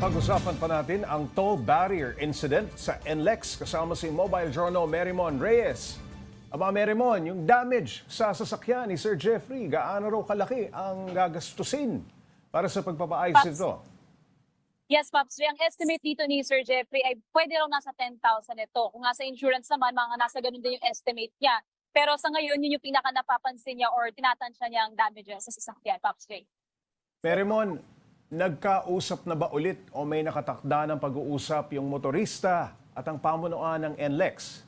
Pag-usapan pa natin ang toll barrier incident sa NLEX kasama si Mobile Journal Merrimon Reyes. Aba Merrimon, yung damage sa sasakyan ni Sir Jeffrey, gaano raw kalaki ang gagastusin para sa pagpapaayos ito? Yes, Pops. Ang estimate dito ni Sir Jeffrey ay pwede raw nasa 10,000 ito. Kung nga sa insurance naman, mga nasa ganun din yung estimate niya. Pero sa ngayon, yun yung pinaka napapansin niya or tinatansya niya ang damages sa sasakyan, Pops J. Merrimon, nagkausap na ba ulit o may nakatakda ng pag-uusap yung motorista at ang pamunuan ng NLEX?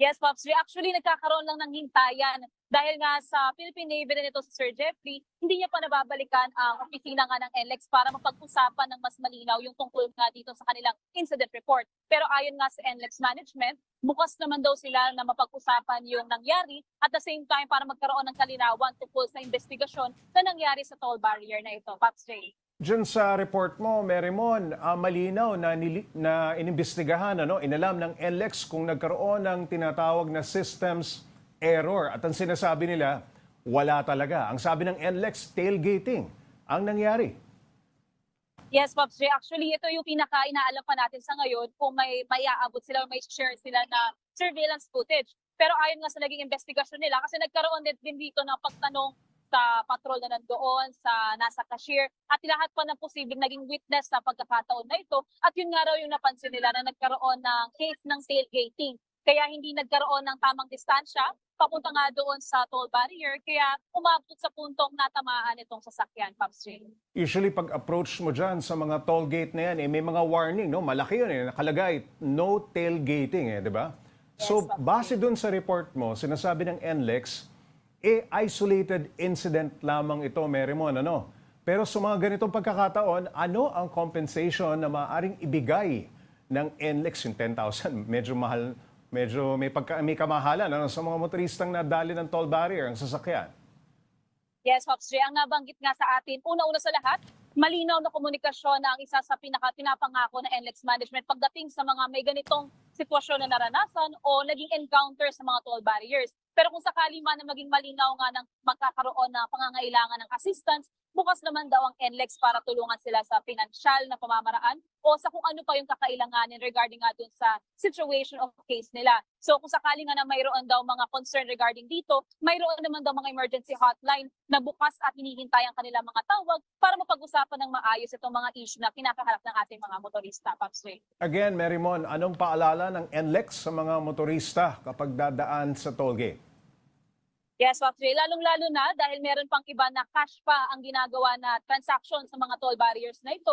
Yes, Pops. Actually, nagkakaroon lang ng hintayan dahil nga sa Philippine Navy rin ito si Sir Jeffrey, hindi niya pa nababalikan ang opisina nga ng NLEX para mapag-usapan ng mas malinaw yung tungkol nga dito sa kanilang incident report. Pero ayon nga sa NLEX management, bukas naman daw sila na mapag-usapan yung nangyari at the same time para magkaroon ng kalinawan tungkol sa investigasyon na nangyari sa toll barrier na ito. Pops J. Diyan sa report mo, Merrimon, malinaw na inimbestigahan, inalam ng NLEX kung nagkaroon ng tinatawag na systems error. At ang sinasabi nila, wala talaga. Ang sabi ng NLEX, tailgating ang nangyari. Yes, Pops J. Actually, ito yung pinaka-inaalam pa natin sa ngayon kung may aabot sila o may share sila na surveillance footage. Pero ayon nga sa naging investigasyon nila, kasi nagkaroon din dito ng pagtanong sa patrol na nandoon, sa nasa cashier, at lahat pa ng posibleng naging witness sa pagkakataon na ito. At yun nga raw yung napansin nila na nagkaroon ng case ng tailgating. Kaya hindi nagkaroon ng tamang distansya, papunta nga doon sa toll barrier, kaya umabot sa puntong natamaan itong sasakyan, Pops J. Usually pag-approach mo dyan sa mga toll gate na yan, may mga warning, no? Malaki yun, nakalagay, no tailgating, di ba? So, base dun sa report mo, sinasabi ng NLEX, isolated incident lamang ito, Merrimon, Pero sa mga ganitong pagkakataon, ano ang compensation na maaaring ibigay ng NLEX? Yung 10,000, medyo mahal, medyo may kamahalan sa mga motoristang nadali ng toll barrier ang sasakyan. Yes, Pops J. Ang nabanggit nga sa atin, una-una sa lahat, malinaw na komunikasyon na ang isa sa pinapangako ng NLEX management pagdating sa mga may ganitong sitwasyon na naranasan o naging encounter sa mga toll barriers. Pero kung sakali man na maging malinaw nga ng magkakaroon ng pangangailangan ng assistance, bukas naman daw ang NLEX para tulungan sila sa pinansyal na pamamaraan o sa kung ano pa yung kakailanganin regarding nga dun sa situation of case nila. So kung sakali nga na mayroon daw mga concern regarding dito, mayroon naman daw mga emergency hotline na bukas at hinihintay ang kanilang mga tawag para mapag-usapan ng maayos itong mga issue na kinakaharap ng ating mga motorista, Pops J. Again, Merrimon, anong paalala ng NLEX sa mga motorista kapag dadaan sa tollgate? Yes, Pops J. Lalong-lalo na dahil meron pang iba na cash pa ang ginagawa na transaction sa mga toll barriers na ito,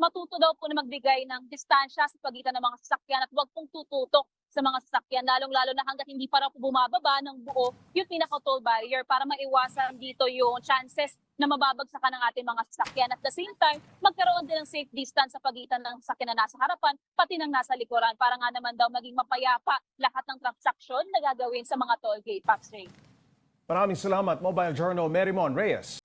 matuto daw po na magbigay ng distansya sa pagitan ng mga sasakyan at huwag pong tututok sa mga sasakyan, lalong-lalo na hanggat hindi pa raw bumababa ng buo yung pinaka-toll barrier para maiwasan dito yung chances na mababagsakan ng ating mga sasakyan. At the same time, magkaroon din ng safe distance sa pagitan ng sasakyan na nasa harapan, pati ng nasa likuran, para nga naman daw maging mapayapa lahat ng transaksyon na gagawin sa mga toll gate, Pops J. Maraming salamat, Mobile Journal Merrimon Reyes.